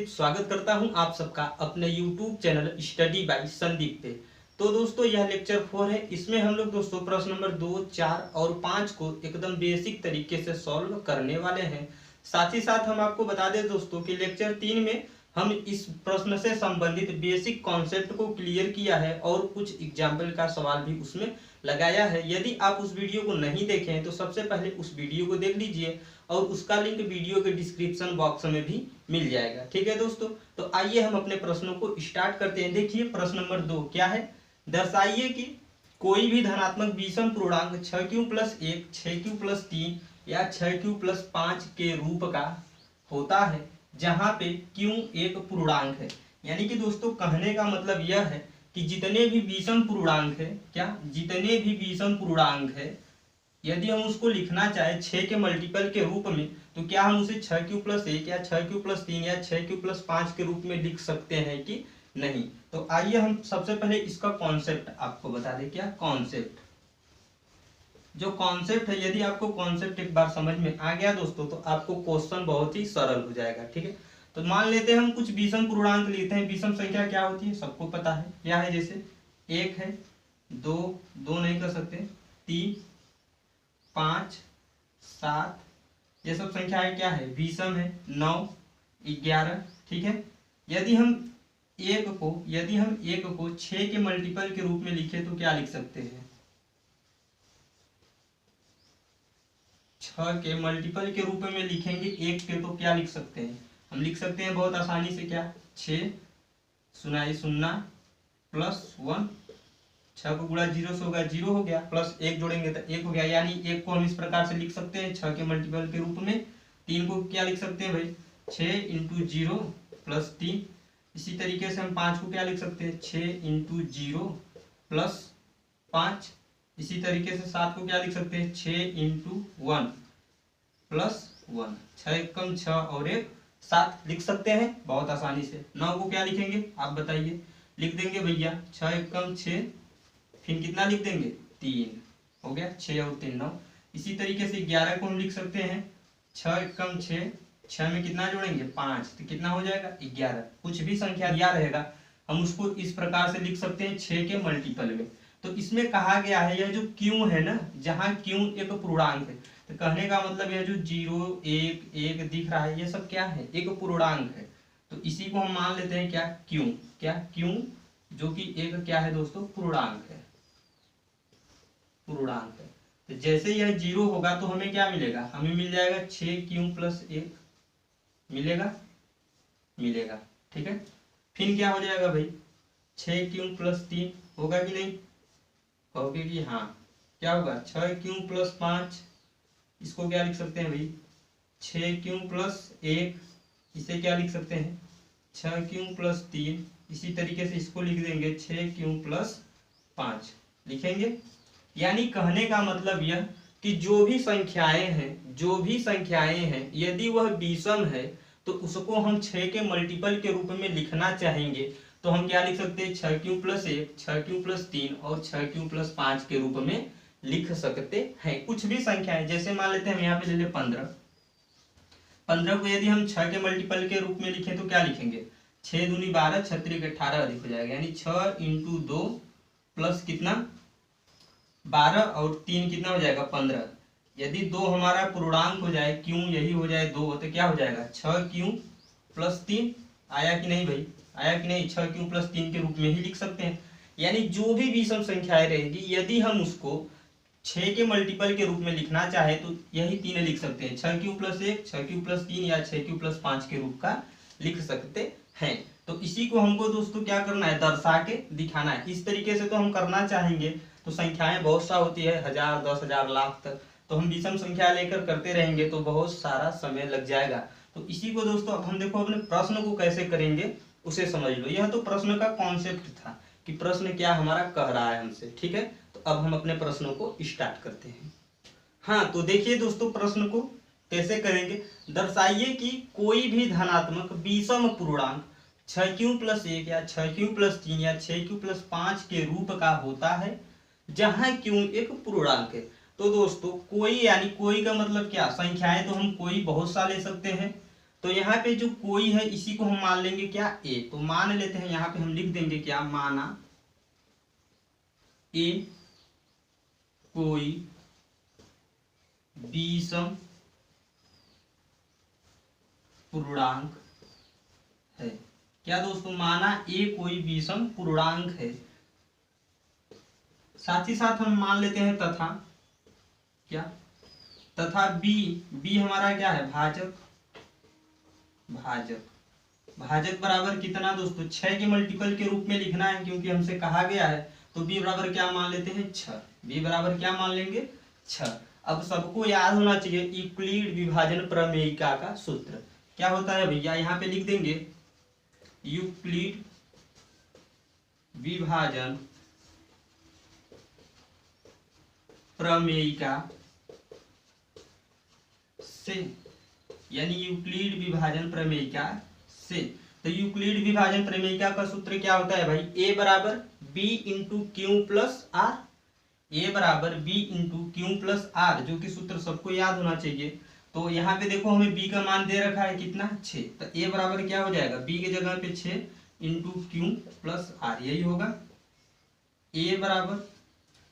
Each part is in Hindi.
संदीप स्वागत करता हूं आप सबका अपने YouTube channel study bye Sandeep पे। तो दोस्तों यह लेक्चर 4 है। इसमें हम लोग दोस्तों प्रश्न नंबर 2, 4 और 5 को एकदम बेसिक तरीके से सॉल्व करने वाले हैं। साथ ही साथ हम आपको बता दें दोस्तों कि लेक्चर 3 में हम इस प्रश्न से संबंधित बेसिक कॉन्सेप्ट को क्लियर किया है और कुछ एग्जाम्पल का सवाल भी उसमें लगाया है। यदि आप उस वीडियो को नहीं देखे हैं तो सबसे पहले उस वीडियो को देख लीजिए और उसका लिंक वीडियो के डिस्क्रिप्शन बॉक्स में भी मिल जाएगा। ठीक है दोस्तों, तो आइए हम अपने प्रश्नों को स्टार्ट करते हैं। देखिए प्रश्न नंबर 2 क्या है, दर्शाइए कि कोई भी धनात्मक विषम पूर्णांक 6q + 1, 6q + 3 या 6q + 5 के रूप का होता है जहां पे q एक पूर्णांक है। यानी कि दोस्तों कहने का मतलब यह है कि जितने भी विषम पूर्णांक है, क्या जितने भी विषम पूर्णांक है, यदि हम उसको लिखना चाहे 6 के मल्टीपल के रूप में तो क्या हम उसे 6q + 1 या 6q + 3 या 6q + 5 के रूप में लिख सकते हैं कि नहीं। तो आइए हम सबसे पहले इसका कॉन्सेप्ट आपको बता दें। क्या कॉन्सेप्ट, जो कॉन्सेप्ट है, यदि आपको कॉन्सेप्ट एक बार समझ में आ गया दोस्तों तो आपको क्वेश्चन बहुत ही सरल हो जाएगा। ठीक है, तो मान लेते हैं हम कुछ विषम पूर्णांक लेते हैं। विषम संख्या क्या होती है सबको पता है, क्या है, जैसे 1 है, 2 नहीं कर सकते, 3, 5, 7, ये सब संख्याएं क्या है, विषम है, 9, 11। ठीक है, यदि हम एक को 6 के मल्टीपल के रूप में लिखे तो क्या लिख सकते हैं, 6 के मल्टीपल के रूप में लिखेंगे 1 के तो क्या लिख सकते हैं, हम लिख सकते हैं बहुत आसानी से, क्या 6 सुनाई सुन्ना +1, 6 को गुणा 0 से होगा 0 हो गया, प्लस 1 जोड़ेंगे तो 1 हो गया। यानी 1 को हम इस प्रकार से लिख सकते हैं 6 के मल्टीपल के रूप में। 3 को क्या लिख सकते हैं भाई, 6 × 0 + 3। इसी तरीके से हम 5 को क्या लिख सकते हैं, 6 × 0 + 5। इसी तरीके से 7 को क्या लिख सकते हैं, 6 × 1 + 1। 6 × 6 और 1 7 लिख सकते हैं बहुत आसानी से। 9 को क्या लिखेंगे आप बताइए, लिख देंगे भैया 6 × 6, फिर कितना लिख देंगे 3, हो गया 6 और 3 9। इसी तरीके से 11 को हम लिख सकते हैं 6 × 6, 6 में कितना जोड़ेंगे 5, तो कितना हो जाएगा 11। कुछ भी संख्या दिया रहेगा हम उसको इस प्रकार से लिख सकते हैं 6 के मल्टीपल में। तो इसमें कहा गया है यह जो q है ना, जहाँ q एक पूर्णांक है, तो कहने का मतलब यह जो 0 1 1 दिख रहा है ये सब क्या है, एक पूर्णांक है। तो इसी को हम मान लेते हैं क्या q, क्या q जो कि एक क्या है दोस्तों, पूर्णांक है, पूर्णांक है। तो जैसे यह 0 होगा तो हमें क्या मिलेगा, हमें मिल जाएगा 6q + 1 मिलेगा। ठीक है, फिर क्या हो जाएगा भाई 6q + 3 होगा कि नहीं, कहोगे कि हाँ, क्या होगा 6q + 5, इसको क्या लिख सकते हैं भाई 6q + 1, इसे क्या लिख सकते हैं 6q + 3। इसी तरीके से इसको लिख देंगे 6q + 5 लिखेंगे। यानी कहने का मतलब यह कि जो भी संख्याएं हैं यदि वह विषम है तो उसको हम 6 के मल्टीपल के रूप में लिखना चाहेंगे तो हम क्या लिख सकते हैं 6q + 1, 6q + 3 और 6q + 5 के रूप में लिख सकते हैं। कुछ भी संख्याएं, जैसे मान लेते हैं हम यहाँ पे ले ले 15 को यदि हम 6 के मल्टीपल के रूप में लिखें तो क्या लिखेंगे 6 दूनी 12, 6 त्रिक 18 अधिक हो जाएगा। यानी 6 × 2 प्लस कितना 12 और 3 कितना हो जाएगा 15। यदि 2 हमारा पूर्णांक हो जाए, q यही हो जाए 2, तो क्या हो जाएगा 6q + 3। आया कि नहीं भाई, आया कि नहीं, 6q + 3 के रूप में ही लिख सकते हैं। यानी जो भी विषम संख्याएं रहेगी यदि हम उसको 6 के मल्टीपल के रूप में लिखना चाहे तो यही 3 लिख सकते हैं, 6q + 1, 6q + 3 या 6q + 5 के रूप का लिख सकते हैं। तो इसी को हमको दोस्तों क्या करना है, दर्शा के दिखाना है। इस तरीके से तो हम करना चाहेंगे तो संख्याएं बहुत सा होती है, 1000 10,000 लाख तक, तो हम विषम संख्या लेकर करते रहेंगे तो बहुत सारा समय लग जाएगा। तो इसी को दोस्तों अब हम देखो अपने प्रश्न को कैसे करेंगे उसे समझ लो। यह तो प्रश्न का कॉन्सेप्ट था कि प्रश्न क्या हमारा कह रहा है हमसे। ठीक है, तो अब हम अपने प्रश्नों को स्टार्ट करते हैं। हाँ, तो देखिए दोस्तों प्रश्न को कैसे करेंगे, दर्शाइए कि कोई भी धनात्मक विषम पूर्णांक 6q + 1 या 6q + 3 या 6q + 5 के रूप का होता है जहां q एक पूर्णांक है। तो दोस्तों कोई, यानी कोई का मतलब क्या, संख्याएं तो हम कोई बहुत सा ले सकते हैं। तो यहाँ पे जो कोई है इसी को हम मान लेंगे क्या, ए। तो मान लेते हैं यहाँ पे हम लिख देंगे क्या, माना ए कोई विषम पूर्णांक है। क्या दोस्तों, माना ए कोई विषम पूर्णांक है। साथ ही साथ हम मान लेते हैं तथा क्या, तथा बी, बी हमारा क्या है, भाजक। भाजक भाजक बराबर कितना दोस्तों, 6 के मल्टीपल के रूप में लिखना है क्योंकि हमसे कहा गया है। तो बी बराबर क्या मान लेते हैं, 6। बी बराबर क्या मान लेंगे, 6। अब सबको याद होना चाहिए यूक्लिड विभाजन प्रमेयिका का सूत्र क्या होता है भैया, यहाँ पे लिख देंगे यूक्लिड विभाजन प्रमेयिका से, यानी यूक्लिड विभाजन प्रमेयिका से। तो यूक्लिड विभाजन प्रमेयिका का सूत्र क्या होता है भाई, ए बराबर B into Q plus R. A बराबर B into Q plus R, जो कि सूत्र सबको याद होना चाहिए। तो यहाँ पे देखो हमें बी का मान दे रखा है कितना, 6। तो ए बराबर क्या हो जाएगा, बी के जगह पे 6 इंटू क्यू प्लस आर, यही होगा। ए बराबर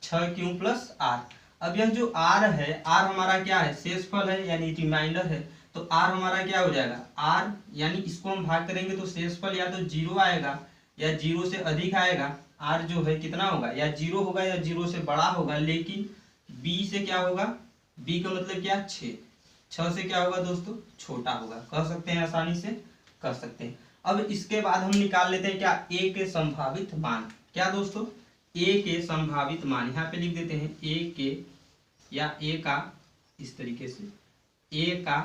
6 क्यू प्लस आर। अब यह जो आर है, आर हमारा क्या है, शेषफल है यानी रिमाइंडर है। तो आर हमारा क्या हो जाएगा, आर यानी इसको हम भाग करेंगे तो शेषफल या तो 0 आएगा या 0 से अधिक आएगा। आर जो है कितना होगा, या 0 होगा या 0 से बड़ा होगा, लेकिन बी से क्या होगा, बी का मतलब क्या, 6 से क्या होगा दोस्तों, छोटा होगा। कह सकते हैं, आसानी से कर सकते हैं। अब इसके बाद हम निकाल लेते हैं क्या, ए के संभावित मान। क्या दोस्तों, ए के संभावित मान यहाँ पे लिख देते हैं, ए के या ए का, इस तरीके से ए का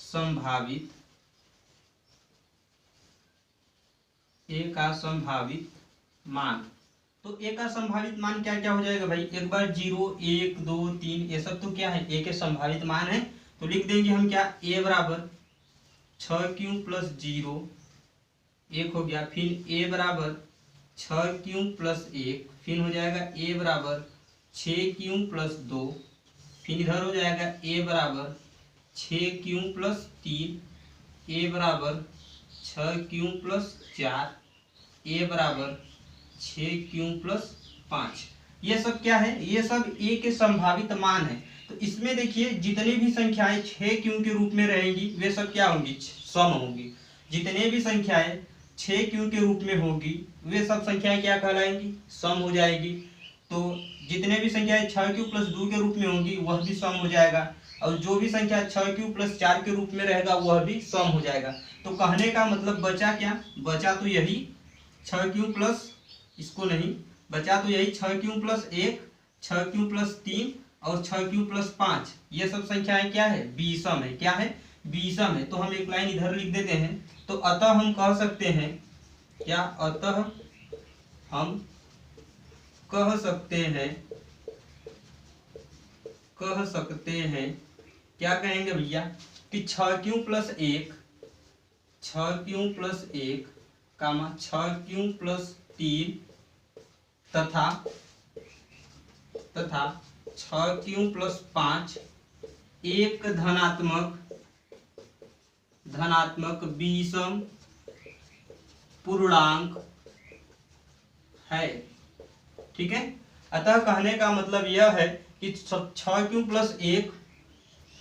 संभावित, ए का संभावित मान। तो ए का संभावित मान क्या क्या हो जाएगा भाई, एक बार 0 1 2 3 ये सब तो क्या है, ए के संभावित मान है। तो लिख देंगे हम क्या, ए बराबर 6 प्लस 0 1 हो गया। फिर ए बराबर 6 प्लस 1, फिर हो जाएगा ए बराबर 6 प्लस 2, फिर इधर हो जाएगा ए बराबर 6 प्लस 3, ए बराबर 6 प्लस 4, ए बराबर 6 प्लस 5। ये सब क्या है, ये सब ए के संभावित मान है। तो इसमें देखिए जितनी भी संख्याएं 6 के रूप में रहेंगी वे सब क्या होंगी, सम होंगी। जितने भी संख्याएं 6 के रूप में होगी वे सब संख्याएं क्या कहलाएंगी, सम हो जाएगी। तो जितने भी संख्याएं 6 प्लस 2 के रूप में होंगी वह भी सम हो जाएगा, और जो भी संख्या 6 प्लस 4 के रूप में रहेगा वह भी सम हो जाएगा। तो कहने का मतलब बचा क्या, बचा तो यही 6 प्लस, इसको नहीं, बचा तो यही 6 प्लस 1, 6 प्लस 3 और 6 प्लस 5। ये सब संख्याएं क्या है, विषम है। क्या है, विषम है। तो हम एक लाइन इधर लिख देते हैं। तो अतः हम कह सकते हैं क्या, अतः हम कह सकते हैं, कह सकते हैं क्या कहेंगे भैया, कि 6 प्लस 1, 6 प्लस 1 कामा 6 प्लस 3 तथा 6 प्लस 5 एक धनात्मक विषम पूर्णांक है। ठीक है। अतः कहने का मतलब यह है कि 6 प्लस 1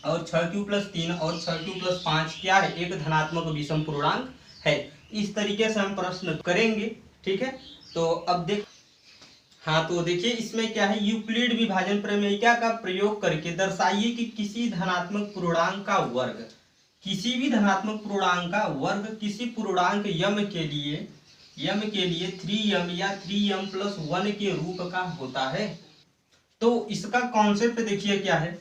और 6 प्लस 3 और 6 प्लस 5 क्या है, एक धनात्मक विषम पूर्णांक है। इस तरीके से हम प्रश्न करेंगे। ठीक है। तो अब देख, हाँ तो देखिए इसमें क्या है, यूक्लिड विभाजन प्रमेयिका का प्रयोग करके दर्शाइए कि किसी धनात्मक पूर्णांक का वर्ग, किसी भी धनात्मक पूर्णांक का वर्ग किसी पूर्णांक यम के लिए 3m या 3m प्लस 1 के रूप का होता है। तो इसका कॉन्सेप्ट देखिए क्या है।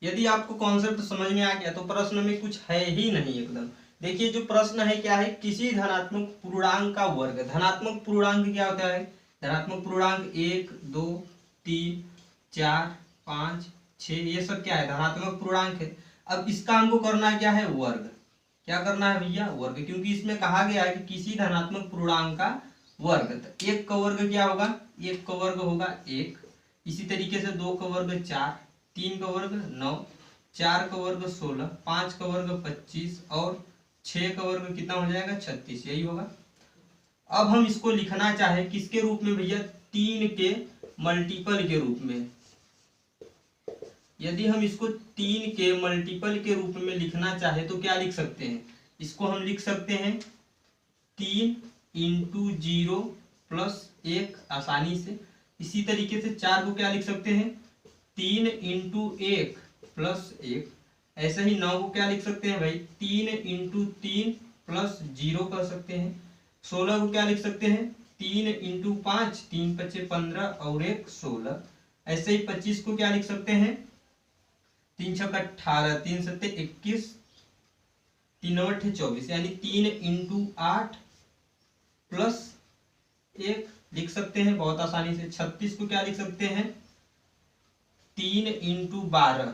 यदि आपको कॉन्सेप्ट समझ में आ गया तो प्रश्न में कुछ है ही नहीं एकदम। देखिए जो प्रश्न है क्या है, किसी धनात्मक पूर्णांक का वर्ग। धनात्मक पूर्णांक क्या होता है, धनात्मक पूर्णांक 1 2 3 4 5 6 ये सब क्या है, धनात्मक पूर्णांक है। अब इसका हमको करना है क्या है, वर्ग। क्या करना है भैया, वर्ग, क्योंकि इसमें कहा गया है कि किसी धनात्मक पूर्णांक का वर्ग। तो 1 का वर्ग क्या होगा, 1 का वर्ग होगा 1, इसी तरीके से 2 का वर्ग 4, 3 का वर्ग 9, 4 का वर्ग 16, 5 का वर्ग 25 और 6 का वर्ग कितना हो जाएगा 36, यही होगा। अब हम इसको लिखना चाहे किसके रूप में भैया, 3 के मल्टीपल के रूप में। यदि हम इसको 3 के मल्टीपल के रूप में लिखना चाहे तो क्या लिख सकते हैं, इसको हम लिख सकते हैं 3 इंटू 0 प्लस 1 आसानी से। इसी तरीके से 4 को क्या लिख सकते हैं, 3 इंटू 1 प्लस 1। ऐसे ही 9 को क्या लिख सकते हैं भाई, 3 इंटू 3 प्लस 0 कर सकते हैं। 16 को क्या लिख सकते हैं, 3 इंटू 5, 3 5 15 और 1 16। ऐसे ही 25 को क्या लिख सकते हैं, 3 6 18, 3 7 21, 3 9 24, यानी 3 इंटू 8 प्लस 1 लिख सकते हैं बहुत आसानी से। 36 को क्या लिख सकते हैं, 3 इंटू 12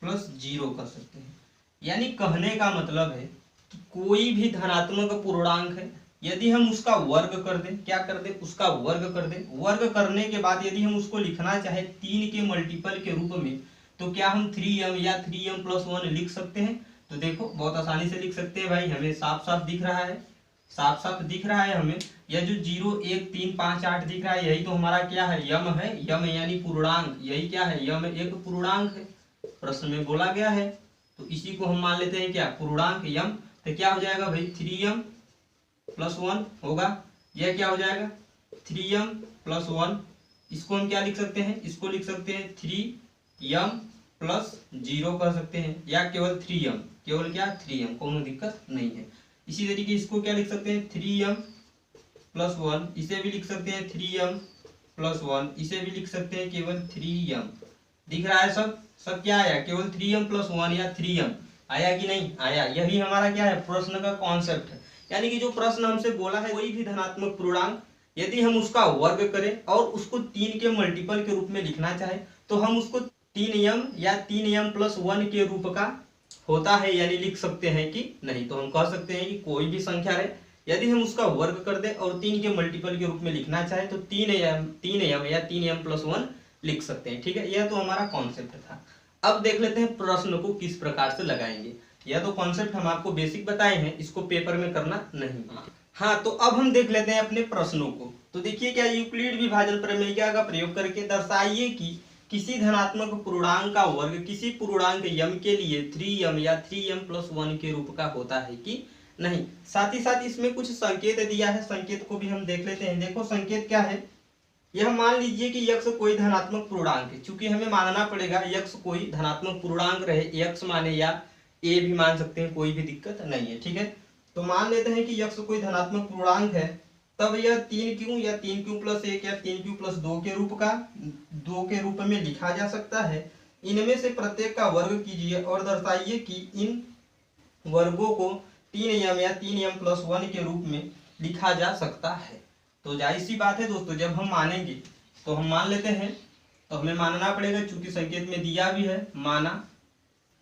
प्लस 0 कर सकते हैं। यानी कहने का मतलब है कि कोई भी धनात्मक पूर्णांक है, यदि हम उसका वर्ग कर दें, क्या कर दें, उसका वर्ग कर दें, वर्ग करने के बाद यदि हम उसको लिखना चाहे 3 के मल्टीपल के रूप में, तो क्या हम 3m या 3m प्लस 1 लिख सकते हैं। तो देखो बहुत आसानी से लिख सकते हैं भाई, हमें साफ साफ दिख रहा है, साफ साफ दिख रहा है हमें। यह जो 0 1 3 5 8 दिख रहा है, यही तो हमारा क्या है, यम है। यम यानी पूर्णांक, यही क्या है, यम एक पूर्णांक है, प्रश्न में बोला गया है। तो इसी को हम मान लेते हैं क्या, पूर्णांक यम। तो क्या हो जाएगा भाई, 3m प्लस 1 होगा। यह क्या हो जाएगा, 3m प्लस 1। इसको हम क्या लिख सकते हैं, इसको लिख सकते हैं 3m प्लस 0 कर सकते हैं, या केवल 3m, केवल क्या 3m, कोई दिक्कत नहीं है। इसी तरीके इसको क्या लिख सकते हैं, 3m प्लस 1, इसे भी लिख सकते हैं 3m प्लस 1, इसे भी लिख सकते हैं केवल 3m। दिख रहा है सब, सब क्या आया, केवल 3m प्लस 1 या 3m आया कि नहीं आया। यही हमारा क्या है, प्रश्न का कॉन्सेप्ट है। यानी कि जो प्रश्न हमसे बोला है, कोई भी धनात्मक पूर्णांक यदि हम उसका वर्ग करें और उसको 3 के मल्टीपल के रूप में लिखना चाहे, तो हम उसको 3m या 3m प्लस 1 के रूप का होता है यानी लिख सकते हैं कि नहीं। तो हम कह सकते हैं कि कोई भी संख्या है, यदि हम उसका वर्ग कर दें और 3 के मल्टीपल के रूप में लिखना चाहे तो 3m या 3m प्लस 1 लिख सकते हैं। ठीक है, यह तो हमारा कॉन्सेप्ट था। अब देख लेते हैं प्रश्न को किस प्रकार से लगाएंगे। यह तो कॉन्सेप्ट हम आपको बेसिक बताए हैं, इसको पेपर में करना नहीं। हाँ, तो अब हम देख लेते हैं अपने प्रश्नों को। तो देखिए क्या, यूक्लिड विभाजन प्रमेय का प्रयोग करके दर्शाइए कि किसी धनात्मक पूर्णांक का वर्ग किसी पूर्णांक m के लिए 3m या 3m प्लस 1 के रूप का होता है कि नहीं। साथ ही साथ इसमें कुछ संकेत दिया है, संकेत को भी हम देख लेते हैं। देखो संकेत क्या है, यह मान लीजिए कि x कोई धनात्मक पूर्णांक है। चूंकि हमें मानना पड़ेगा x कोई धनात्मक पूर्णांक रहे, x माने या a भी मान सकते हैं, कोई भी दिक्कत नहीं है। ठीक है, तो मान लेते हैं कि x कोई धनात्मक पूर्णांक है, तब यह 3q या 3q प्लस 1 या 3q प्लस 2 के रूप में लिखा जा सकता है। इनमें से प्रत्येक का वर्ग कीजिए और दर्शाइए कि इन वर्गों को 3m या 3m प्लस 1 के रूप में लिखा जा सकता है। तो जाहिर सी बात है दोस्तों, जब हम मानेंगे तो हम मान लेते हैं, तो हमें मानना पड़ेगा, चूंकि संकेत में दिया भी है, माना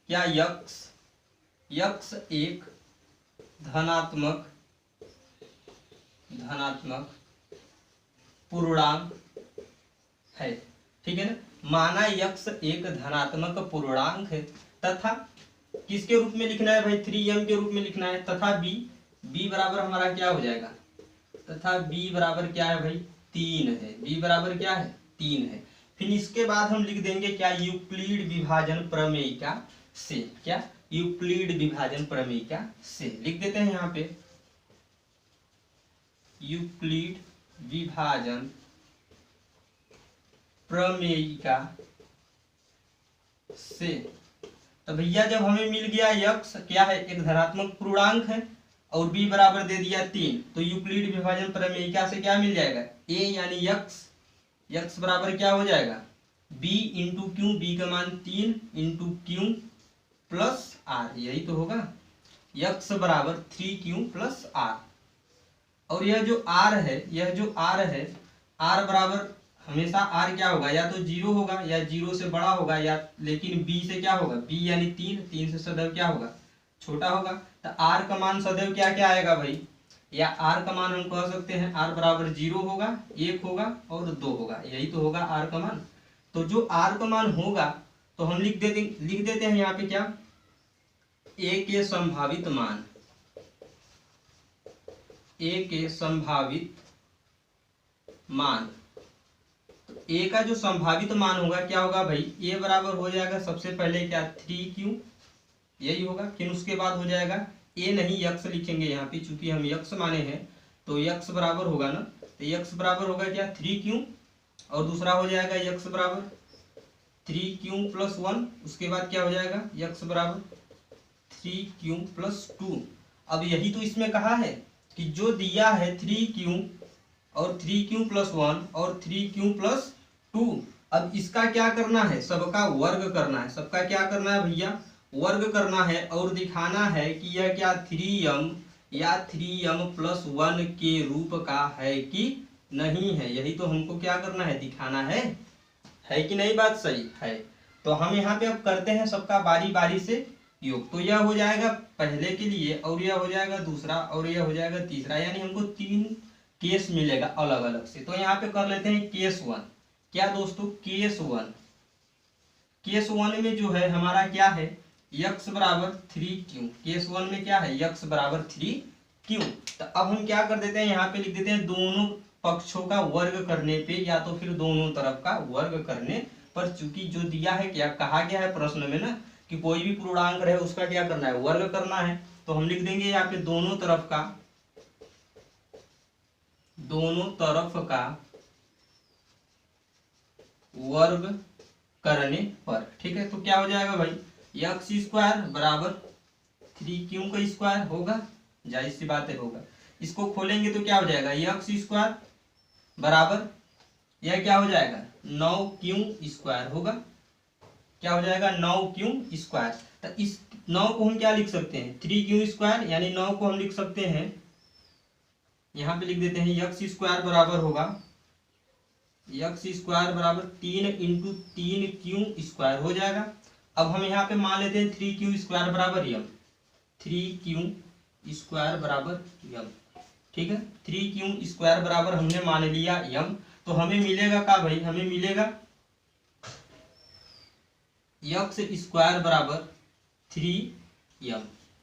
क्या यक्स एक धनात्मक पूर्णांक है। ठीक है ना, माना यक्स एक धनात्मक पूर्णांक है तथा किसके रूप में लिखना है भाई, 3m के रूप में लिखना है, तथा b बराबर हमारा क्या हो जाएगा, तथा b बराबर क्या है भाई, 3 है। b बराबर क्या है, 3 है। फिर इसके बाद हम लिख देंगे क्या, यूक्लिड विभाजन प्रमेयिका से। क्या, यूक्लिड विभाजन प्रमेयिका से लिख देते हैं यहाँ पे, यूक्लिड विभाजन प्रमेयिका से। तो भैया जब हमें मिल गया यक्स क्या है, एक धनात्मक पूर्णांक है, और b बराबर दे दिया 3, तो यूक्लिड विभाजन प्रमेयिका से क्या मिल जाएगा, a यानी यक्स बराबर क्या हो जाएगा, b इंटू क्यू, b का मान 3 इंटू क्यू प्लस r, यही तो होगा। यक्स बराबर 3q प्लस r, और यह जो r है, r बराबर हमेशा r क्या होगा, या तो 0 होगा या 0 से बड़ा होगा, या लेकिन b से क्या होगा, b यानी 3 से सदैव क्या होगा, छोटा होगा। तो r का मान सदैव क्या क्या आएगा भाई, या r का मान हम कह सकते हैं r बराबर 0 होगा, 1 होगा और 2 होगा, यही तो होगा r का मान। तो जो r का मान होगा तो हम लिख देते हैं यहाँ पे क्या, ए के संभावित मान, ए के संभावित मान। तो ए का जो संभावित मान होगा क्या होगा भाई, ए बराबर हो जाएगा सबसे पहले क्या 3q, यही होगा। फिर उसके बाद हो जाएगा ए नहीं यक्स लिखेंगे यहाँ पे, चूंकि हम यक्स माने हैं तो यक्स बराबर होगा ना, तो यक्स बराबर होगा क्या 3q, और दूसरा हो जाएगा यक्स बराबर 3q + 1। उसके बाद क्या हो जाएगा यक्स बराबर 3q + 2। अब यही तो इसमें कहा है कि जो दिया है 3q और 3q + 1 और 3q + 2, अब इसका क्या करना है, सबका वर्ग करना है। सबका क्या करना है भैया, वर्ग करना है, और दिखाना है कि यह क्या 3m या 3m + 1 के रूप का है कि नहीं है। यही तो हमको क्या करना है, दिखाना है कि नहीं, बात सही है। तो हम यहाँ पे अब करते हैं सबका बारी बारी से योग। तो यह हो जाएगा पहले के लिए, और यह हो जाएगा दूसरा, और यह हो जाएगा तीसरा, यानी हमको 3 केस मिलेगा अलग अलग से। तो यहाँ पे कर लेते हैं केस 1। क्या दोस्तों, केस 1, केस 1 में जो है हमारा क्या है, यक्स बराबर 3q। केस 1 में क्या है, यक्स बराबर 3q। तो अब हम क्या कर देते हैं, यहाँ पे लिख देते हैं दोनों पक्षों का वर्ग करने पे, या तो फिर दोनों तरफ का वर्ग करने पर। चूंकि जो दिया है, क्या कहा गया है प्रश्न में ना, कि कोई भी पूर्णांक रहे उसका क्या करना है, वर्ग करना है। तो हम लिख देंगे यहाँ पे दोनों तरफ का वर्ग करने पर। ठीक है, तो क्या हो जाएगा भाई, x² बराबर 3q² होगा, जाहिर सी बात है होगा। इसको खोलेंगे तो क्या हो जाएगा, x² बराबर, यह क्या हो जाएगा 9q² होगा। क्या हो जाएगा 9q²। तो इस 9 को हम क्या लिख सकते हैं, 3q², यानी 9 को हम लिख सकते हैं, यहाँ पे लिख देते हैं x² बराबर होगा, x² बराबर 3 × 3q² हो जाएगा। अब हम यहाँ पे मान लेते हैं 3q² बराबर m, 3q² बराबर m। ठीक है, 3q² बराबर हमने मान लिया m। तो हमें मिलेगा क्या भाई, हमें मिलेगा x² बराबर 3m।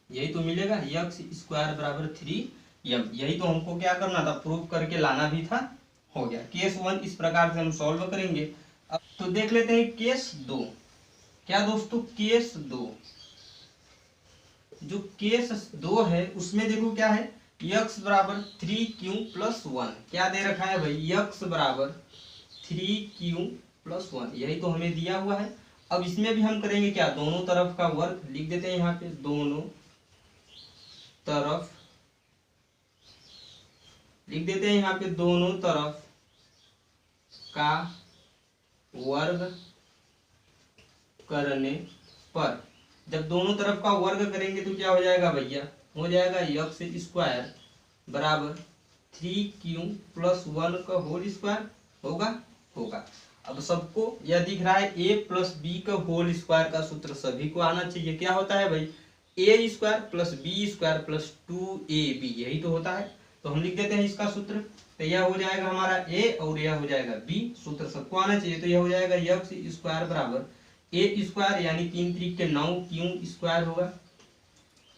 यही तो मिलेगा, x² बराबर 3m। यही तो हमको क्या करना था, प्रूव करके लाना भी था, हो गया। केस 1 इस प्रकार से हम सॉल्व करेंगे। अब तो देख लेते हैं केस 2। क्या दोस्तों, केस 2, जो केस 2 है उसमें देखो क्या है, x बराबर 3q + 1। क्या दे रखा है भाई, x बराबर 3q + 1, यही तो हमें दिया हुआ है। अब इसमें भी हम करेंगे क्या, दोनों तरफ का वर्ग लिख देते हैं यहाँ पे, दोनों तरफ लिख देते हैं यहाँ पे, दोनों तरफ का वर्ग करने पर। जब दोनों तरफ का वर्ग करेंगे तो क्या हो जाएगा भैया, हो जाएगा x² बराबर 3q + 1 का होल स्क्वायर होगा। अब सबको यह दिख रहा है a + b का होल स्क्वायर का सूत्र सभी को आना चाहिए। क्या होता है भाई, a² + b² + 2ab, यही तो होता है। तो हम लिख देते हैं इसका सूत्र। तो यह हो जाएगा हमारा a और यह हो जाएगा b, सूत्र सबको आना चाहिए। तो यह हो जाएगा x² बराबर a² यानी 3 × 3 = 9q² होगा,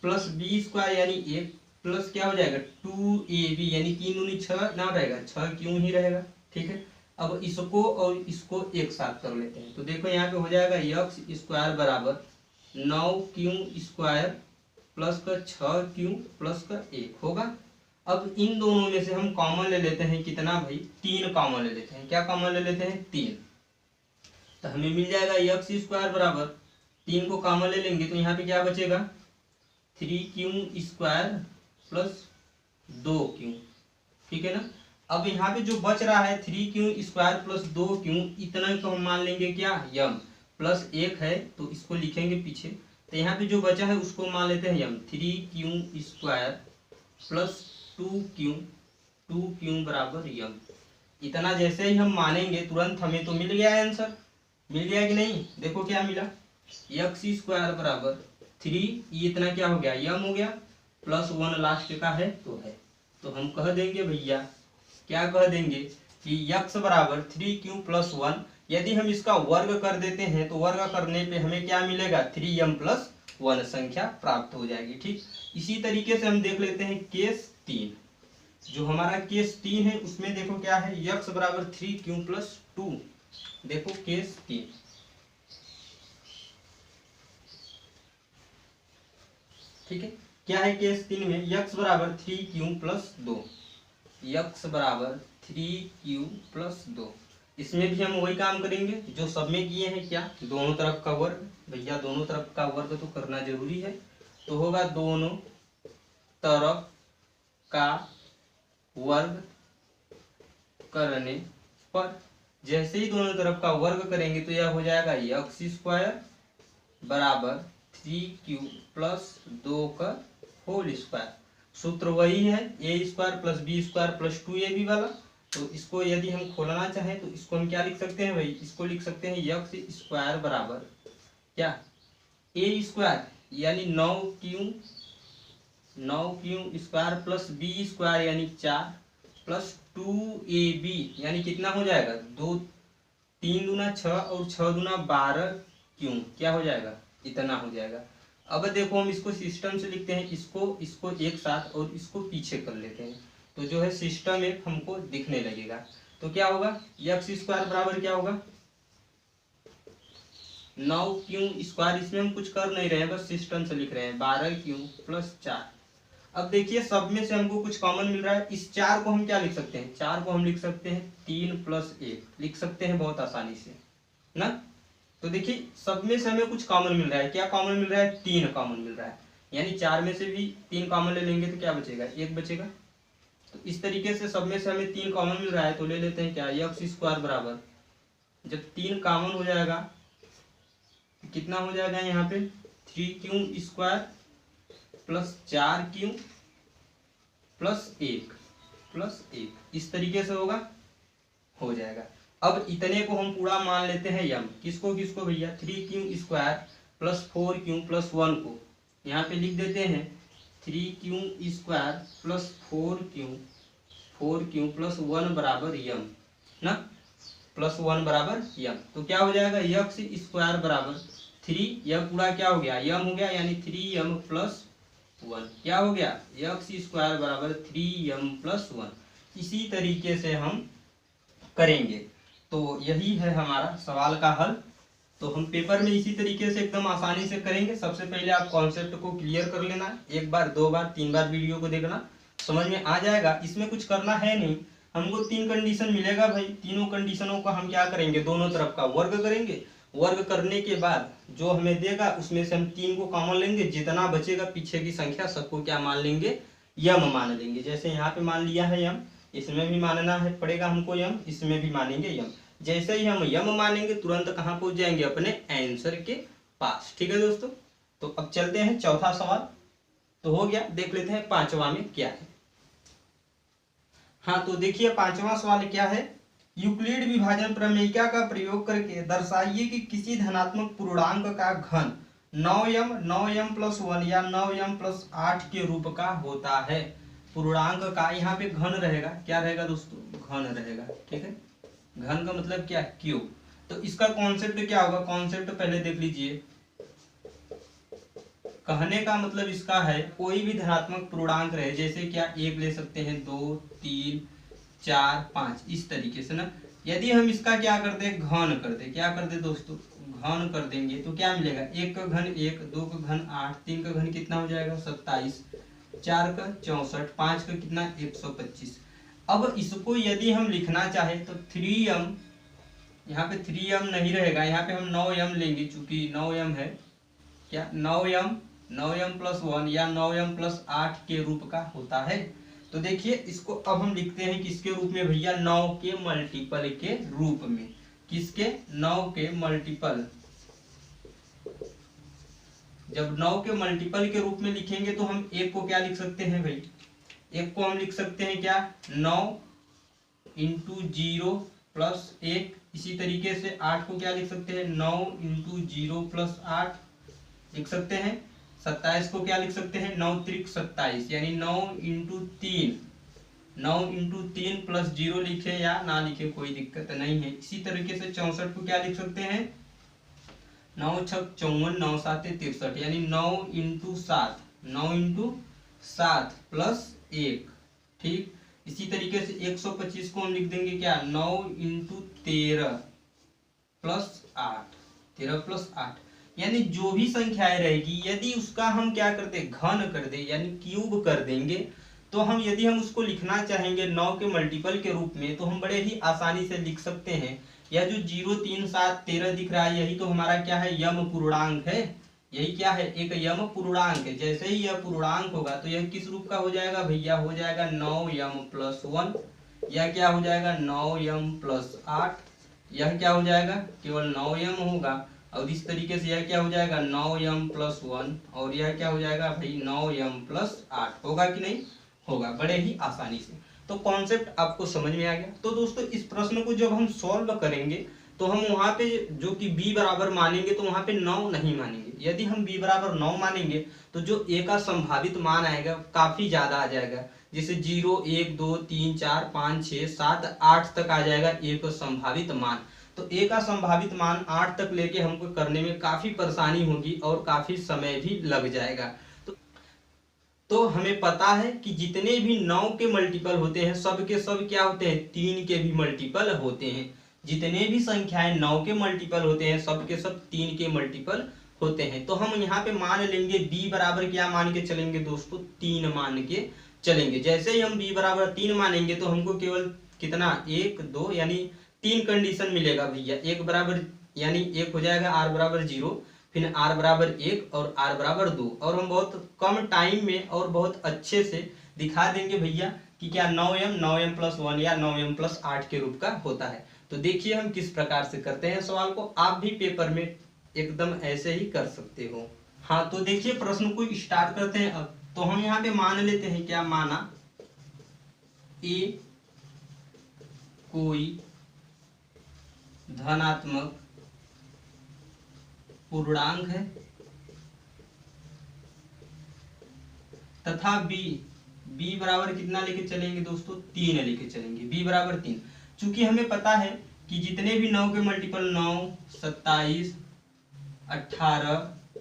प्लस b² यानी 1, प्लस क्या हो जाएगा 2ab यानी 3 दूनी 6 ना रहेगा, 6q ही रहेगा। ठीक है, अब इसको और इसको एक साथ कर लेते हैं। तो देखो यहाँ पे हो जाएगा x² बराबर 9q² प्लस का 6q प्लस का 1 होगा। अब इन दोनों में से हम कॉमन ले लेते हैं, कितना भाई, 3 कॉमन ले लेते हैं। क्या कॉमन ले लेते हैं, 3। तो हमें मिल जाएगा x² बराबर 3 को कॉमन ले लेंगे तो यहाँ पे क्या बचेगा 3q² प्लस 2q। ठीक है ना। अब यहाँ पे जो बच रहा है 3q² प्लस 2q, इतना तो हम मान लेंगे क्या m, प्लस 1 है तो इसको लिखेंगे पीछे। तो यहाँ पे जो बचा है उसको मान लेते हैं m, 3q² प्लस 2q बराबर m। इतना जैसे ही हम मानेंगे तुरंत हमें तो मिल गया आंसर, मिल गया कि नहीं। देखो क्या मिला, x² बराबर 3, ये इतना क्या हो गया m हो गया, प्लस 1 लास्ट का है तो है। तो हम कह देंगे भैया, क्या कह देंगे कि x बराबर 3q + 1, यदि हम इसका वर्ग कर देते हैं तो वर्ग करने पे हमें क्या मिलेगा, 3m+1 संख्या प्राप्त हो जाएगी। ठीक, इसी तरीके से हम देख लेते हैं केस 3। जो हमारा केस 3 है उसमें देखो क्या है, x बराबर 3q+2। देखो केस 3, ठीक है, क्या है केस 3 में, x बराबर 3q+2, x बराबर 3q+2। इसमें भी हम वही काम करेंगे जो सब में किए हैं, क्या, दोनों तरफ का वर्ग। भैया दोनों तरफ का वर्ग तो करना जरूरी है, तो होगा दोनों तरफ का वर्ग करने पर, जैसे ही दोनों तरफ का वर्ग करेंगे तो यह हो जाएगा x² बराबर 3q+2 का होल स्क्वायर। सूत्र वही है a² + b² + 2ab वाला। तो इसको यदि हम खोलना चाहें तो इसको हम क्या लिख सकते हैं भाई, इसको लिख सकते हैं x² बराबर क्या, a² यानी 9q² + b² यानी 4 + 2ab यानी कितना हो जाएगा, 2 3 दूना 6 और 6 दूना 12 क्यों, क्या हो जाएगा, इतना हो जाएगा। अब देखो हम इसको सिस्टम से लिखते हैं, इसको एक साथ और इसको पीछे कर लेते हैं, तो जो है सिस्टम एक हमको दिखने लगेगा। तो क्या होगा, x² बराबर क्या होगा, 9q², इसमें हम कुछ कर नहीं रहे हैं, बस सिस्टम से लिख रहे हैं, 12q + 4। अब देखिए सब में से हमको कुछ कॉमन मिल रहा है, इस 4 को हम क्या लिख सकते हैं, 4 को हम लिख सकते हैं 3 + 1 लिख सकते हैं बहुत आसानी से ना। तो देखिए सब में से हमें कुछ कॉमन मिल रहा है, क्या कॉमन मिल रहा है, 3 कॉमन मिल रहा है, यानी 4 में से भी 3 कॉमन ले लेंगे तो क्या बचेगा, 1 बचेगा। तो इस तरीके से सब में से हमें 3 कॉमन मिल रहा है, तो ले लेते हैं क्या, x² बराबर, जब 3 कॉमन हो जाएगा तो कितना हो जाएगा यहाँ पे, 3q² + 4q + 1 इस तरीके से होगा, हो जाएगा। अब इतने को हम पूरा मान लेते हैं यम, किसको किसको भैया, 3q² + 4q + 1 को यहाँ पे लिख देते हैं, 3q² + 4q + 1 बराबर यम ना, +1 बराबर यम। तो क्या हो जाएगा, x² बराबर 3, यह पूरा क्या हो गया, यम हो गया, यानी 3m + 1 क्या हो गया, x² बराबर 3m + 1। इसी तरीके से हम करेंगे, तो यही है हमारा सवाल का हल। तो हम पेपर में इसी तरीके से एकदम आसानी से करेंगे। सबसे पहले आप कॉन्सेप्ट को क्लियर कर लेना, 1 बार 2 बार 3 बार वीडियो को देखना, समझ में आ जाएगा। इसमें कुछ करना है नहीं, हमको 3 कंडीशन मिलेगा भाई, तीनों कंडीशनों का हम क्या करेंगे, दोनों तरफ का वर्ग करेंगे। वर्ग करने के बाद जो हमें देगा उसमें से हम 3 को कॉमन लेंगे, जितना बचेगा पीछे की संख्या सबको क्या मान लेंगे, यम मान लेंगे। जैसे यहाँ पे मान लिया है यम, इसमें भी मानना है पड़ेगा हमको यम, इसमें भी मानेंगे यम। जैसे ही हम यम मानेंगे तुरंत कहाँ पहुंच जाएंगे, अपने आंसर के पास। ठीक है दोस्तों, तो अब चलते हैं चौथा सवाल, तो हो गया, देख लेते हैं पांचवा में क्या है। हाँ तो देखिए पांचवा सवाल क्या है, यूक्लिड विभाजन प्रमेयिका का प्रयोग करके दर्शाइए कि किसी धनात्मक पूर्णांक का घन 9m + 1 या 9m + 8 के रूप का होता है। पूर्णांक का यहाँ पे घन रहेगा, क्या रहेगा दोस्तों, घन रहेगा। ठीक है, घन का मतलब क्या, क्यूब। तो इसका कॉन्सेप्ट क्या होगा, कॉन्सेप्ट पहले देख लीजिए। कहने का मतलब इसका है कोई भी धनात्मक पूर्णांक रहे, जैसे क्या 1 ले सकते हैं, 2 3 4 5 इस तरीके से ना। यदि हम इसका क्या कर दे, घन कर दे, क्या कर दे दोस्तों, घन कर देंगे तो क्या मिलेगा, 1 का घन 1, 2 का घन 8, 3 का घन कितना हो जाएगा 27, 4 का 64, 5 का कितना 125। अब इसको यदि हम लिखना चाहे तो 3m, यहाँ पे 3m नहीं रहेगा, यहाँ पे हम 9m लेंगे, चूंकि 9m है, क्या 9m + 1 या 9m + 8 के रूप का होता है। तो देखिए इसको अब हम लिखते हैं किसके रूप में भैया, 9 के मल्टीपल के रूप में। किसके, 9 के मल्टीपल। जब 9 के मल्टीपल के रूप में लिखेंगे तो हम 1 को क्या लिख सकते हैं भाई, 1 को हम लिख सकते हैं क्या, 9 × 0 + 1। इसी तरीके से 8 को क्या लिख सकते हैं, 9 × 0 + 8 लिख सकते हैं। 27 को क्या लिख सकते हैं, 9 × 3 = 27, यानी 9 × 3 9 इंटू 3 प्लस 0 लिखे या ना लिखे कोई दिक्कत नहीं है। इसी तरीके से 64 को क्या लिख सकते हैं, 9 छक 54, 9 सात 63, यानी 9 इंटू 7, 9 इंटू 7 प्लस 1। ठीक, इसी तरीके से 125 को हम लिख देंगे क्या, 9 इंटू 13 प्लस 8, 13 प्लस 8, यानी जो भी संख्याएं रहेगी यदि उसका हम क्या करते हैं, घन कर दे यानी क्यूब कर देंगे, तो हम यदि हम उसको लिखना चाहेंगे 9 के मल्टीपल के रूप में तो हम बड़े ही आसानी से लिख सकते हैं। यह जो 0 3 7 13 दिख रहा है यही तो हमारा क्या है, यम पूर्णांक है। यही क्या है, एक यम पूर्णांक है। जैसे ही यह पूर्णांक होगा तो यह किस रूप का हो जाएगा भैया, हो जाएगा 9m प्लस 1। यह क्या हो जाएगा 9m प्लस 8। यह क्या हो जाएगा, केवल 9m होगा। और इस तरीके से यह क्या हो जाएगा 9m प्लस 1, और यह क्या हो जाएगा भाई 9m प्लस 8। होगा कि नहीं, होगा, बड़े ही आसानी से। तो कॉन्सेप्ट आपको समझ में आ गया। तो दोस्तों इस प्रश्न को जब हम सॉल्व करेंगे तो हम वहां पे जो कि b बराबर मानेंगे तो वहां पे 9 नहीं मानेंगे। यदि हम b बराबर 9 मानेंगे तो जो a का संभावित मान आएगा काफी ज्यादा आ जाएगा। जैसे 0 1 2 3 4 5 6 7 8 तक आ जाएगा a का संभावित मान। तो a का संभावित मान 8 तक लेके हमको करने में काफी परेशानी होगी और काफी समय भी लग जाएगा। तो हमें पता है कि जितने भी 9 के मल्टीपल होते हैं सब के सब क्या होते हैं, 3 के भी मल्टीपल होते हैं। जितने भी संख्याएं 9 के मल्टीपल होते हैं सब के सब 3 के मल्टीपल होते हैं। तो हम यहाँ पे मान लेंगे b बराबर क्या मान के चलेंगे दोस्तों, 3 मान के चलेंगे। जैसे ही हम b बराबर 3 मानेंगे तो हमको केवल कितना, 1 2 यानी 3 कंडीशन मिलेगा भैया। 1 बराबर यानी 1 हो जाएगा, r बराबर 0, फिर r बराबर 1 और r बराबर 2। और हम बहुत कम टाइम में और बहुत अच्छे से दिखा देंगे भैया कि क्या 9m प्लस 1 या 9m प्लस 8 के रूप का होता है। तो देखिए हम किस प्रकार से करते हैं सवाल को, आप भी पेपर में एकदम ऐसे ही कर सकते हो। हाँ तो देखिए प्रश्न को स्टार्ट करते हैं अब। तो हम यहाँ पे मान लेते हैं, क्या माना, a कोई धनात्मक पूर्णांक है तथा b बराबर कितना लेके चलेंगे दोस्तों, 3 लेके चलेंगे। b बराबर 3, चूंकि हमें पता है कि जितने भी 9 के मल्टीपल 9 27 18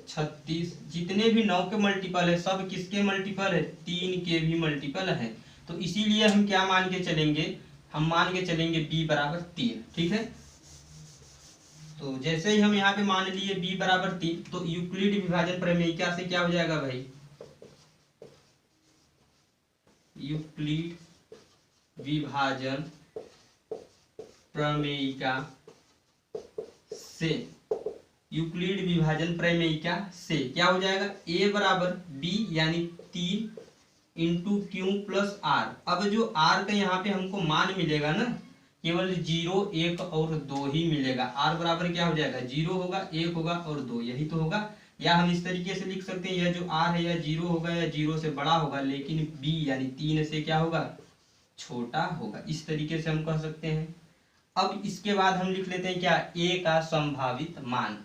36, जितने भी 9 के मल्टीपल है सब किसके मल्टीपल है, 3 के भी मल्टीपल है। तो इसीलिए हम क्या मान के चलेंगे, हम मान के चलेंगे b बराबर 3। ठीक है, तो जैसे ही हम यहाँ पे मान लिए b बराबर 3 तो यूक्लिड विभाजन प्रमेयिका से क्या हो जाएगा भाई, यूक्लिड विभाजन प्रमेयिका से, यूक्लिड विभाजन प्रमेयिका से क्या हो जाएगा, a बराबर b यानी 3 इंटू क्यू प्लस r। अब जो r का यहाँ पे हमको मान मिलेगा ना, केवल 0 1 और 2 ही मिलेगा। r बराबर क्या हो जाएगा, 0 होगा 1 होगा और 2, यही तो होगा। या हम इस तरीके से लिख सकते हैं, यह जो r है यह 0 होगा या 0 से बड़ा होगा, लेकिन b यानी 3 से क्या होगा, छोटा होगा। इस तरीके से हम कह सकते हैं। अब इसके बाद हम लिख लेते हैं क्या, a का संभावित मान।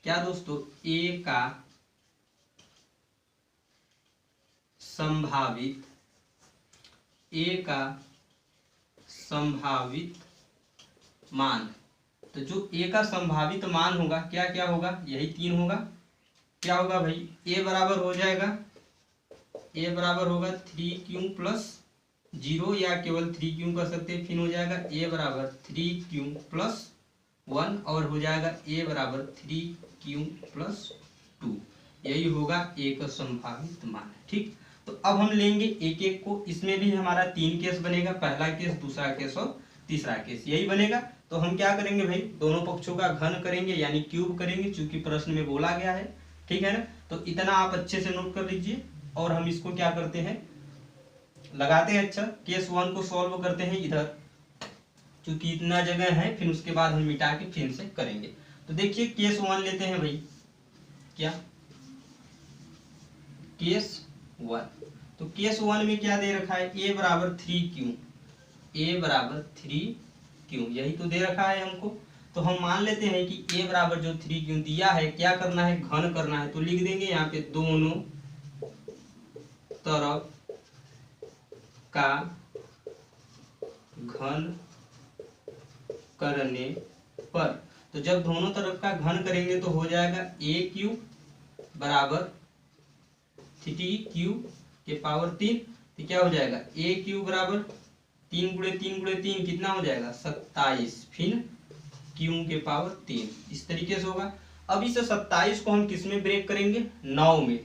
क्या दोस्तों, a का संभावित, a का संभावित मान। तो जो a का संभावित मान होगा क्या क्या होगा, यही 3 होगा। क्या होगा भाई, a बराबर हो जाएगा, a बराबर होगा 3q प्लस 0 या केवल 3q कर सकते हैं। फिर हो जाएगा a बराबर 3q प्लस 1 और हो जाएगा a बराबर 3q प्लस 2। यही होगा a का संभावित मान। ठीक, तो अब हम लेंगे एक एक को। इसमें भी हमारा 3 केस बनेगा, पहला केस, दूसरा केस और तीसरा केस, यही बनेगा। तो हम क्या करेंगे भाई, दोनों पक्षों का घन करेंगे यानी क्यूब करेंगे, चूंकि प्रश्न में बोला गया है। ठीक है ना, तो इतना आप अच्छे से नोट कर लीजिए। और हम इसको क्या करते हैं, लगाते हैं। अच्छा, केस 1 को सॉल्व करते हैं इधर, क्योंकि इतना जगह है, फिर उसके बाद हम मिटा के फिर से करेंगे। तो देखिए केस 1 लेते हैं भाई, क्या केस 1। तो केस 1 में क्या दे रखा है, a बराबर 3q, a बराबर 3q, यही तो दे रखा है हमको। तो हम मान लेते हैं कि a बराबर जो 3q दिया है, क्या करना है, घन करना है। तो लिख देंगे यहाँ पे दोनों तरफ का घन करने पर, तो जब दोनों तरफ का घन करेंगे तो हो जाएगा ए क्यू बराबर 3q के पावर 3। तो क्या हो जाएगा ए क्यू बराबर 3 × 3 × 3 कितना हो जाएगा 27, फिर क्यू के पावर 3, इस तरीके से होगा। अब इस 27 को हम किस में ब्रेक करेंगे 9 में।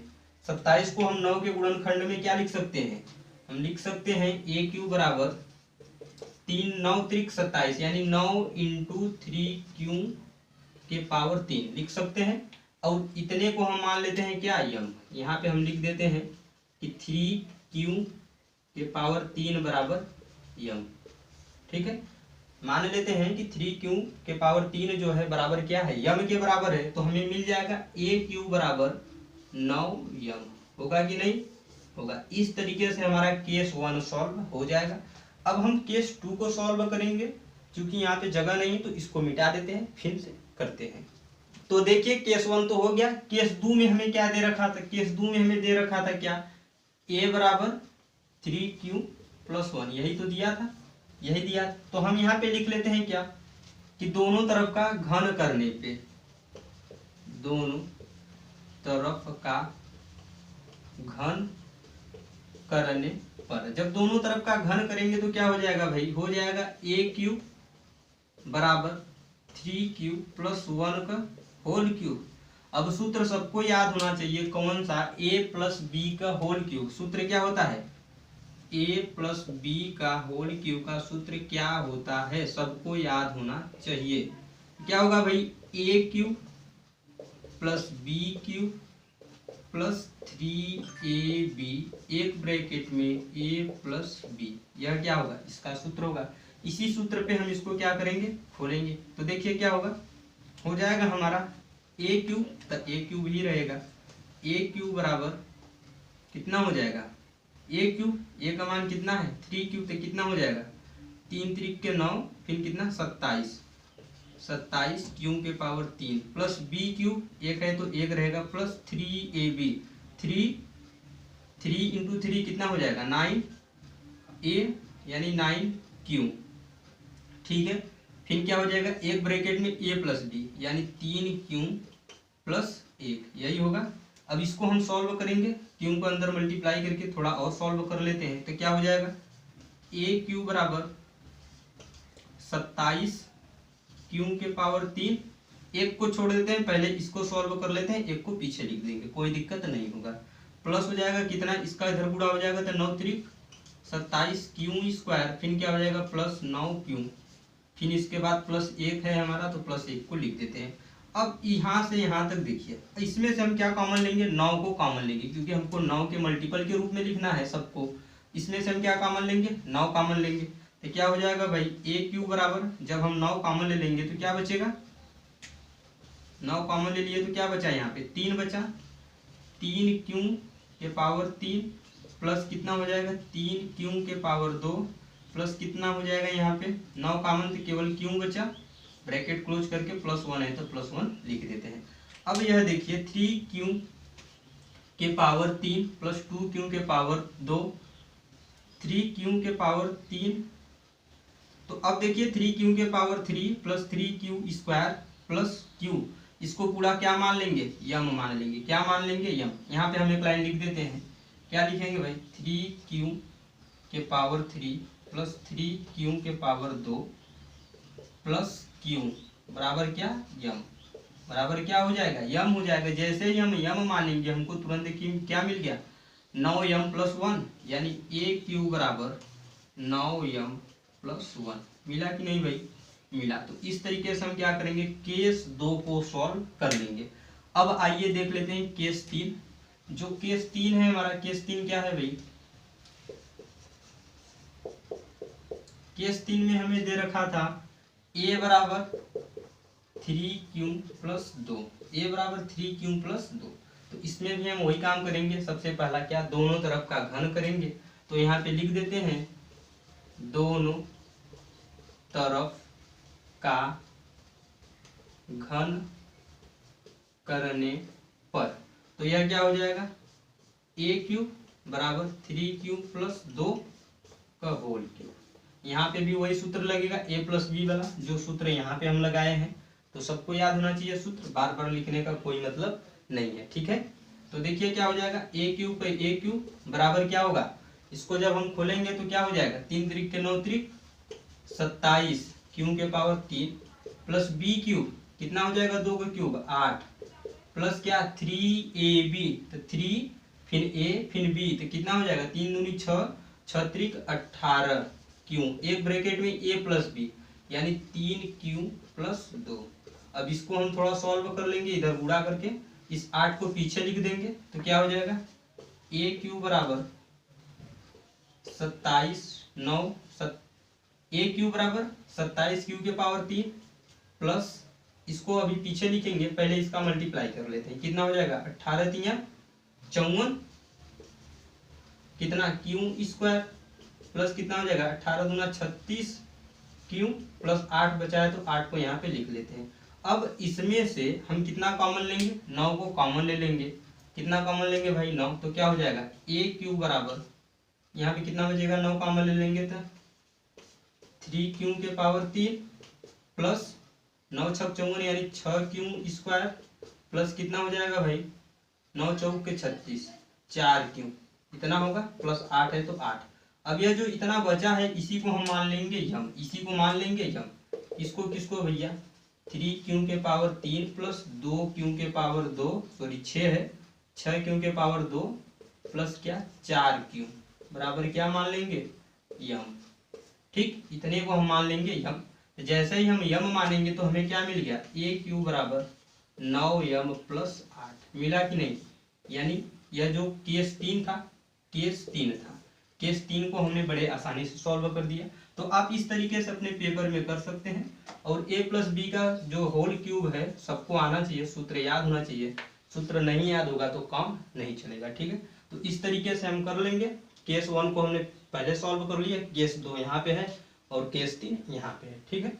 27 को हम 9 के गुणनखंड में क्या लिख सकते हैं, हम लिख सकते हैं ए क्यू बराबर 3 9 त्रिक 27 यानी 9 × 3q के पावर 3 लिख सकते हैं। और इतने को हम मान लेते हैं क्या यम, यहाँ पे हम लिख देते हैं कि 3q के पावर 3 बराबर यम। ठीक है, मान लेते हैं कि 3q के पावर 3 जो है बराबर क्या है यम के बराबर है, तो हमें मिल जाएगा ए क्यू बराबर 9 यम। होगा कि नहीं होगा। इस तरीके से हमारा केस 1 सॉल्व हो जाएगा। अब हम केस 2 को सॉल्व करेंगे, क्योंकि यहाँ पे जगह नहीं तो इसको मिटा देते हैं, फिर से करते हैं। तो देखिए केस 1 तो हो गया। केस 2 में हमें क्या दे रखा था, केस 2 में हमें दे रखा था क्या a बराबर 3q + 1, यही तो दिया था, यही दिया। तो हम यहाँ पे लिख लेते हैं क्या कि दोनों तरफ का घन करने पे, दोनों तरफ का घन करने पर, जब दोनों तरफ का घन करेंगे तो क्या हो जाएगा भाई, हो जाएगा ए क्यू बराबर 3q + 1 का होल क्यूब। अब सूत्र सबको याद होना चाहिए, कौन सा, a + b का होल क्यूब। सूत्र क्या होता है, a + b का होल क्यूब का सूत्र क्या होता है, सबको याद होना चाहिए। क्या होगा भाई, a³ + b³ + 3ab एक ब्रैकेट में a + b, यह क्या होगा, इसका सूत्र होगा। इसी सूत्र पे हम इसको क्या करेंगे, खोलेंगे। तो देखिए क्या होगा, हो जाएगा हमारा ए क्यू, तो ए क्यूब ही रहेगा। ए क्यूब बराबर कितना हो जाएगा, ए क्यूब, ए का मान कितना है 3q, तो कितना हो जाएगा 3 3 के 9, फिर कितना 27, 27 क्यू के पावर 3 प्लस बी क्यूब, एक है तो एक रहेगा, प्लस 3ab, 3 × 3 कितना हो जाएगा 9a यानी 9q। ठीक है, फिर क्या हो जाएगा, एक ब्रैकेट में a + b यानी 3q + 1, यही होगा। अब इसको हम सॉल्व करेंगे, q को अंदर मल्टीप्लाई करके थोड़ा और सॉल्व कर लेते हैं। तो क्या हो जाएगा, a³ बराबर 27 q के पावर 3, एक को छोड़ देते हैं, पहले इसको सॉल्व कर लेते हैं, एक को पीछे लिख देंगे, कोई दिक्कत नहीं होगा। प्लस हो जाएगा कितना, इसका इधर गुणा हो जाएगा तो 9 त्रिक 27q², फिर क्या हो जाएगा प्लस 9q, फिर इसके बाद प्लस 1 है हमारा, तो प्लस 1 को लिख देते हैं। अब यहाँ से यहाँ तक देखिए, इसमें से हम क्या कॉमन लेंगे, 9 को कॉमन लेंगे, क्योंकि हमको 9 के मल्टीपल के रूप में लिखना है सबको। इसमें से हम क्या कॉमन लेंगे, 9 कॉमन लेंगे। तो क्या हो जाएगा भाई, a³ बराबर, जब हम 9 कॉमन ले लेंगे तो क्या बचेगा, 9 कॉमन ले लिए तो क्या बचा, यहाँ पे 3 बचा, 3q के पावर 3 प्लस कितना हो जाएगा 3q के पावर 2 प्लस कितना हो जाएगा, यहाँ पे 9 कॉमन तो केवल q बचा, ब्रैकेट क्लोज करके +1 है तो +1 लिख देते हैं। अब यह देखिए 3q के पावर 3 प्लस 2q के पावर 2, 3q के पावर 3, तो अब देखिए 3q के power 3 plus 3q² plus q, इसको पूरा क्या मान लेंगे, यम मान लेंगे। क्या मान लेंगे, यम। यहाँ पे हम एक लाइन लिख देते हैं, क्या लिखेंगे भाई, 3q के पावर 3 प्लस 3q के पावर 2 प्लस q बराबर क्या, यम, बराबर क्या हो जाएगा, यम हो जाएगा। जैसे ही हम यम मानेंगे हमको तुरंत क्या मिल गया, 9m + 1 यानी a³ बराबर 9m + 1, मिला कि नहीं भाई, मिला। तो इस तरीके से हम क्या करेंगे, केस 2 को सॉल्व कर लेंगे। अब आइए देख लेते हैं केस 3। जो केस 3 है हमारा, केस 3 क्या है भाई, केस 3 में हमें दे रखा था a बराबर 3q + 2, a बराबर 3q + 2। तो इसमें भी हम वही काम करेंगे, सबसे पहला क्या, दोनों तरफ का घन करेंगे। तो यहाँ पे लिख देते हैं दोनों तरफ का घन करने पर, तो यह क्या हो जाएगा, a³ बराबर 3q + 2 का होल क्यूब। यहाँ पे भी वही सूत्र लगेगा ए प्लस बी वाला, जो सूत्र यहाँ पे हम लगाए हैं। तो सबको याद होना चाहिए सूत्र, बार बार लिखने का कोई मतलब नहीं है, ठीक है। तो देखिए क्या हो जाएगा, ए क्यूब पे ए क्यूब बराबर क्या होगा, इसको जब हम खोलेंगे तो क्या हो जाएगा, 3 त्रिक के 9 त्रिक 27 क्यू के पावर 3 प्लस बी क्यूब कितना हो जाएगा, 2 का क्यूब 8 प्लस क्या 3ab, तो 3 फिर ए फिर बी, तो कितना हो जाएगा 3 दूनी 6 6 त्रिक 18 क्यू, एक ब्रैकेट में ए प्लस बी यानी 3 क्यू प्लस 2। अब इसको हम थोड़ा सॉल्व कर लेंगे, इधर गुणा करके इस 8 को पीछे लिख देंगे तो क्या हो जाएगा, ए क्यू बराबर 27 9 ए क्यू बराबर 27 क्यू के पावर 3 प्लस इसको अभी पीछे लिखेंगे, पहले इसका मल्टीप्लाई कर लेते हैं, कितना हो जाएगा 18 3 54 कितना क्यू स्क्वायर प्लस कितना हो जाएगा 18 दूना 36 क्यू प्लस 8 बचा है तो 8 को यहाँ पे लिख लेते हैं। अब इसमें से हम कितना कॉमन लेंगे, 9 को कॉमन ले लेंगे, कितना कॉमन लेंगे भाई 9, तो क्या हो जाएगा ए क्यू बराबर यहाँ पे कितना बचेगा, 9 कॉमन ले लेंगे तो 3 क्यू के पावर 3 प्लस 9 छक 54 यानी 6 क्यू स्क्वायर प्लस कितना हो जाएगा भाई 9 चौक के 36 4 क्यू इतना होगा प्लस 8 है तो 8। अब यह जो इतना बचा है इसी को हम मान लेंगे यम, इसी को मान लेंगे यम, इसको किसको भैया 3 क्यू के पावर 3 प्लस 2 क्यू के पावर 2 सॉरी 6 है 6 क्यू के पावर 2 प्लस क्या 4 क्यू बराबर क्या मान लेंगे यम, ठीक, इतने को हम मान लेंगे यम। जैसे ही हम यम मानेंगे तो हमें क्या मिल गया, ए क्यू बराबर 9 यम प्लस 8 मिला कि नहीं, यानी यह जो केस 3 था, केस 3 को हमने बड़े आसानी से सॉल्व कर दिया। तो आप इस तरीके से अपने पेपर में कर सकते हैं। और ए प्लस बी का जो होल क्यूब है सबको आना चाहिए, सूत्र याद होना चाहिए, सूत्र नहीं याद होगा तो काम नहीं चलेगा, ठीक है। तो इस तरीके से हम कर लेंगे। केस 1 को हमने पहले सॉल्व कर लिया, केस 2 यहाँ पे है और केस 3 यहाँ पे है, ठीक है।